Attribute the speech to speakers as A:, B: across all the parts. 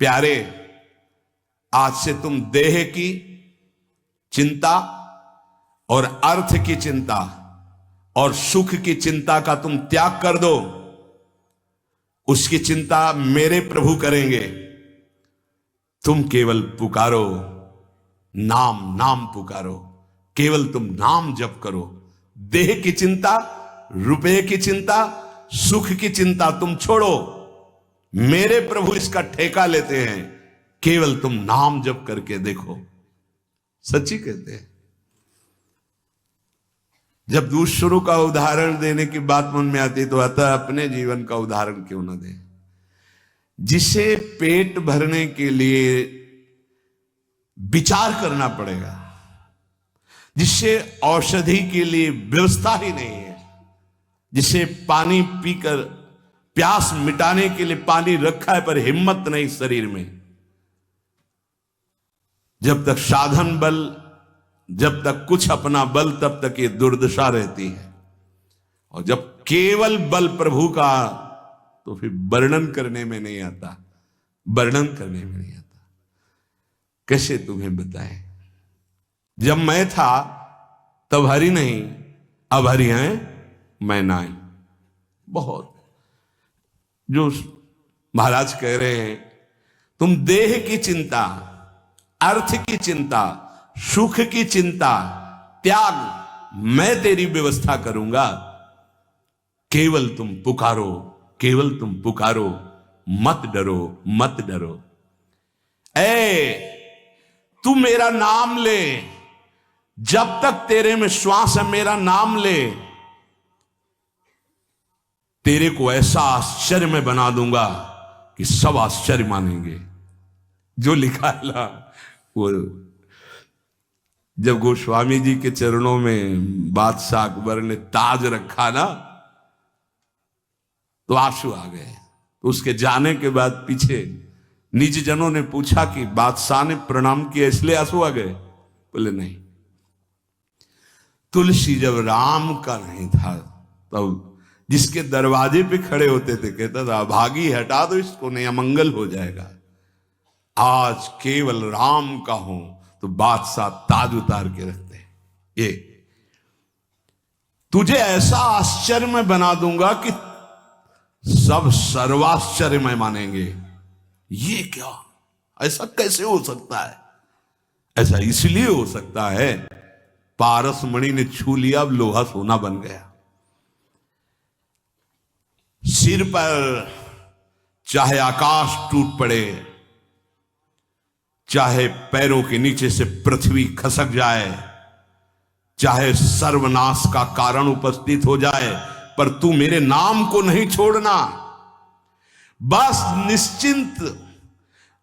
A: प्यारे, आज से तुम देह की चिंता और अर्थ की चिंता और सुख की चिंता का तुम त्याग कर दो। उसकी चिंता मेरे प्रभु करेंगे। तुम केवल पुकारो, नाम नाम पुकारो, केवल तुम नाम जप करो। देह की चिंता, रुपए की चिंता, सुख की चिंता तुम छोड़ो। मेरे प्रभु इसका ठेका लेते हैं। केवल तुम नाम जप करके देखो। सच्ची कहते हैं। जब दूसरों का उदाहरण देने की बात मन में आती तो आता है अपने जीवन का उदाहरण क्यों ना दे। जिसे पेट भरने के लिए विचार करना पड़ेगा, जिससे औषधि के लिए व्यवस्था ही नहीं है, जिसे पानी पीकर प्यास मिटाने के लिए पानी रखा है पर हिम्मत नहीं शरीर में, जब तक साधन बल, जब तक कुछ अपना बल, तब तक ये दुर्दशा रहती है। और जब केवल बल प्रभु का, तो फिर वर्णन करने में नहीं आता, वर्णन करने में नहीं आता। कैसे तुम्हें बताएं। जब मैं था तब हरि नहीं, अब हरि हैं मैं नाई। बहुत जो महाराज कह रहे हैं, तुम देह की चिंता, अर्थ की चिंता, सुख की चिंता त्याग, मैं तेरी व्यवस्था करूंगा। केवल तुम पुकारो, केवल तुम पुकारो, मत डरो, मत डरो। तू मेरा नाम ले, जब तक तेरे में श्वास है मेरा नाम ले, तेरे को ऐसा आश्चर्य में बना दूंगा कि सब आश्चर्य मानेंगे। जो लिखा है ना, वो जब गोस्वामी जी के चरणों में बादशाह अकबर ने ताज रखा ना, तो आंसू आ गए। तो उसके जाने के बाद पीछे निज जनों ने पूछा कि बादशाह ने प्रणाम किया इसलिए आंसू आ गए? बोले नहीं, तुलसी जब राम का नहीं था तब जिसके दरवाजे पे खड़े होते थे कहता था भागी हटा दो इसको, नहीं अमंगल हो जाएगा। आज केवल राम का हूं तो बादशाह ताज उतार के रखते हैं। ये तुझे ऐसा आश्चर्य में बना दूंगा कि सब सर्वाश्चर्य में मानेंगे। ये क्या, ऐसा कैसे हो सकता है? ऐसा इसलिए हो सकता है पारस मणि ने छू लिया, अब लोहा सोना बन गया। सिर पर चाहे आकाश टूट पड़े, चाहे पैरों के नीचे से पृथ्वी खसक जाए, चाहे सर्वनाश का कारण उपस्थित हो जाए, पर तू मेरे नाम को नहीं छोड़ना। बस निश्चिंत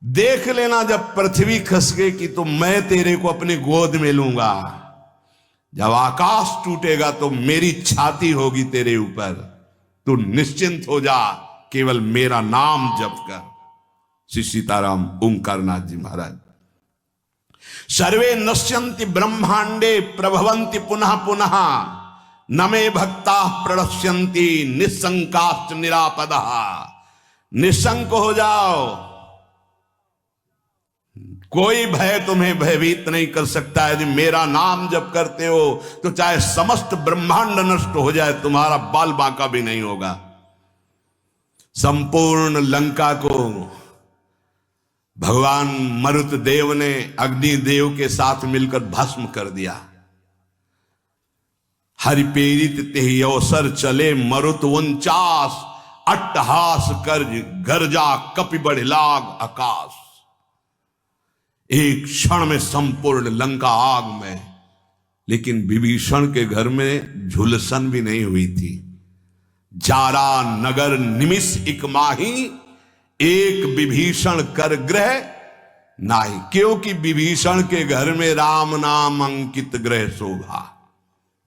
A: देख लेना, जब पृथ्वी खसकेगी तो मैं तेरे को अपनी गोद में लूंगा। जब आकाश टूटेगा तो मेरी छाती होगी तेरे ऊपर। तू निश्चिंत हो जा, केवल मेरा नाम जप कर। श्री सीताराम ओंकारनाथ जी महाराज। सर्वे नश्यन्ति ब्रह्मांडे प्रभवन्ति पुनः पुनः, न मे भक्ता प्रणश्यन्ति निशंकाश्च निरापदः। निशंक हो जाओ, कोई भय तुम्हें भयभीत नहीं कर सकता। यदि मेरा नाम जप करते हो तो चाहे समस्त ब्रह्मांड नष्ट हो जाए, तुम्हारा बाल बांका भी नहीं होगा। संपूर्ण लंका को भगवान मरुत देव ने अग्निदेव के साथ मिलकर भस्म कर दिया। हरि प्रेरित तेहि अवसर चले मरुत 49, अट्टहास कर गर्जा कपि बढ़ लाग आकाश। एक क्षण में संपूर्ण लंका आग में। लेकिन विभीषण के घर में झुलसन भी नहीं हुई थी। जारा नगर निमिष इक माही, एक विभीषण कर ग्रह नाही। क्योंकि विभीषण के घर में राम नाम अंकित ग्रह शोभा।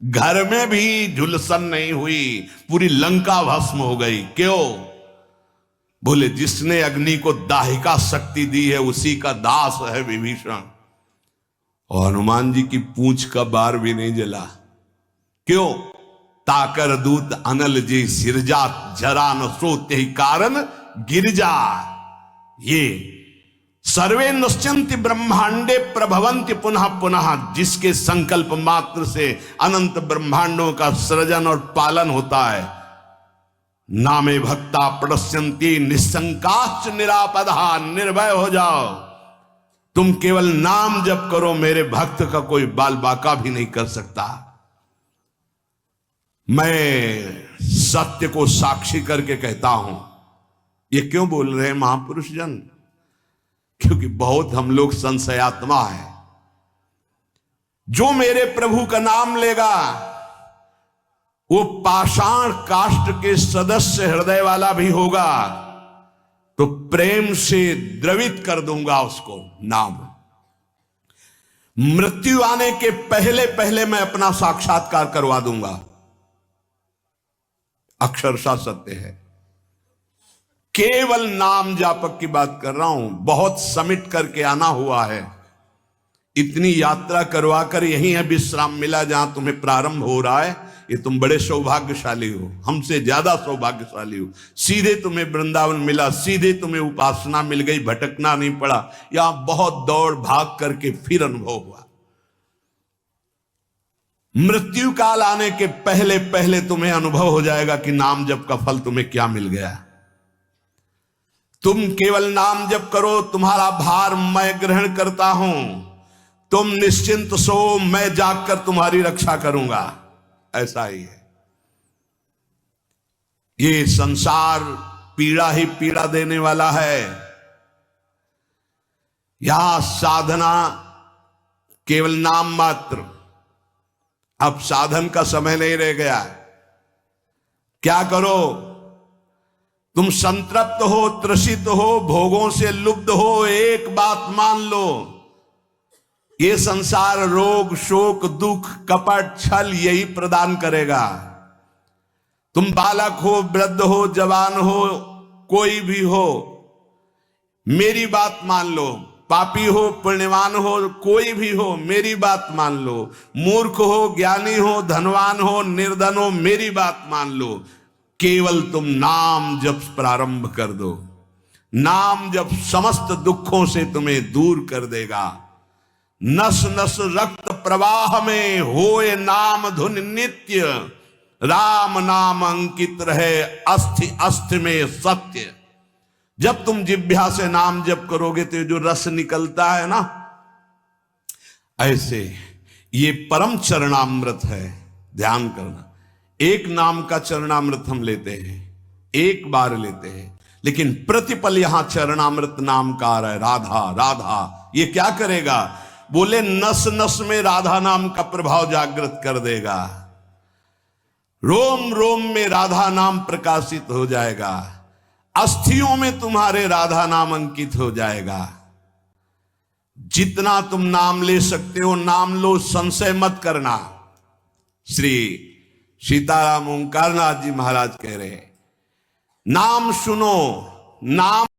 A: घर में भी झुलसन नहीं हुई, पूरी लंका भस्म हो गई। क्यों? बोले जिसने अग्नि को दाहिका शक्ति दी है उसी का दास है विभीषण। और हनुमान जी की पूंछ का बार भी नहीं जला। क्यों? ताकर दूत अनल जी सिरजा, जरा न सोते ही कारण गिरजा। ये सर्वे नश्यन्ति ब्रह्मांडे प्रभवन्ति पुनः पुनः, जिसके संकल्प मात्र से अनंत ब्रह्मांडों का सृजन और पालन होता है। नामे भक्ता प्रणश्यन्ति निशंकाश्च निरापदा, निर्भय हो जाओ, तुम केवल नाम जप करो, मेरे भक्त का कोई बाल बाका भी नहीं कर सकता। मैं सत्य को साक्षी करके कहता हूं। ये क्यों बोल रहे हैं महापुरुष जन? क्योंकि बहुत हम लोग संशयात्मा है। जो मेरे प्रभु का नाम लेगा वो पाषाण काष्ठ के सदस्य हृदय वाला भी होगा, तो प्रेम से द्रवित कर दूंगा उसको नाम। मृत्यु आने के पहले पहले मैं अपना साक्षात्कार करवा दूंगा। अक्षरशः सत्य है। केवल नाम जापक की बात कर रहा हूं। बहुत समिट करके आना हुआ है। इतनी यात्रा करवा कर यही है विश्राम मिला जहां तुम्हें प्रारंभ हो रहा है। ये तुम बड़े सौभाग्यशाली हो, हमसे ज्यादा सौभाग्यशाली हो। सीधे तुम्हें वृंदावन मिला, सीधे तुम्हें उपासना मिल गई, भटकना नहीं पड़ा। यहां बहुत दौड़ भाग करके फिर अनुभव हुआ। मृत्यु काल आने के पहले पहले तुम्हें अनुभव हो जाएगा कि नाम जप का फल तुम्हें क्या मिल गया। तुम केवल नाम जप करो, तुम्हारा भार मैं ग्रहण करता हूं। तुम निश्चिंत सो, मैं जागकर तुम्हारी रक्षा करूंगा। ऐसा ही है। ये संसार पीड़ा ही पीड़ा देने वाला है। यहां साधना केवल नाम मात्र। अब साधन का समय नहीं रह गया। क्या करो? तुम संतृप्त हो, त्रसित हो, भोगों से लुब्ध हो, एक बात मान लो, ये संसार रोग शोक दुख कपट छल यही प्रदान करेगा। तुम बालक हो, वृद्ध हो, जवान हो, कोई भी हो, मेरी बात मान लो। पापी हो, पुण्यवान हो, कोई भी हो, मेरी बात मान लो। मूर्ख हो, ज्ञानी हो, धनवान हो, निर्धन हो, मेरी बात मान लो। केवल तुम नाम जप प्रारंभ कर दो। नाम जप समस्त दुखों से तुम्हें दूर कर देगा। नस नस रक्त प्रवाह में होए नाम धुन नित्य, राम नाम अंकित रहे अस्थि अस्थि में सत्य। जब तुम जिह्वा से नाम जप करोगे तो जो रस निकलता है ना, ऐसे ये परम चरणामृत है। ध्यान करना, एक नाम का चरणामृत हम लेते हैं, एक बार लेते हैं, लेकिन प्रतिपल यहां चरणामृत नाम का आ रहा है। राधा राधा, ये क्या करेगा? बोले नस नस में राधा नाम का प्रभाव जागृत कर देगा। रोम रोम में राधा नाम प्रकाशित हो जाएगा। अस्थियों में तुम्हारे राधा नाम अंकित हो जाएगा। जितना तुम नाम ले सकते हो नाम लो, संशय मत करना। श्री सीताराम ओंकारनाथ जी महाराज कह रहे हैं, नाम सुनो, नाम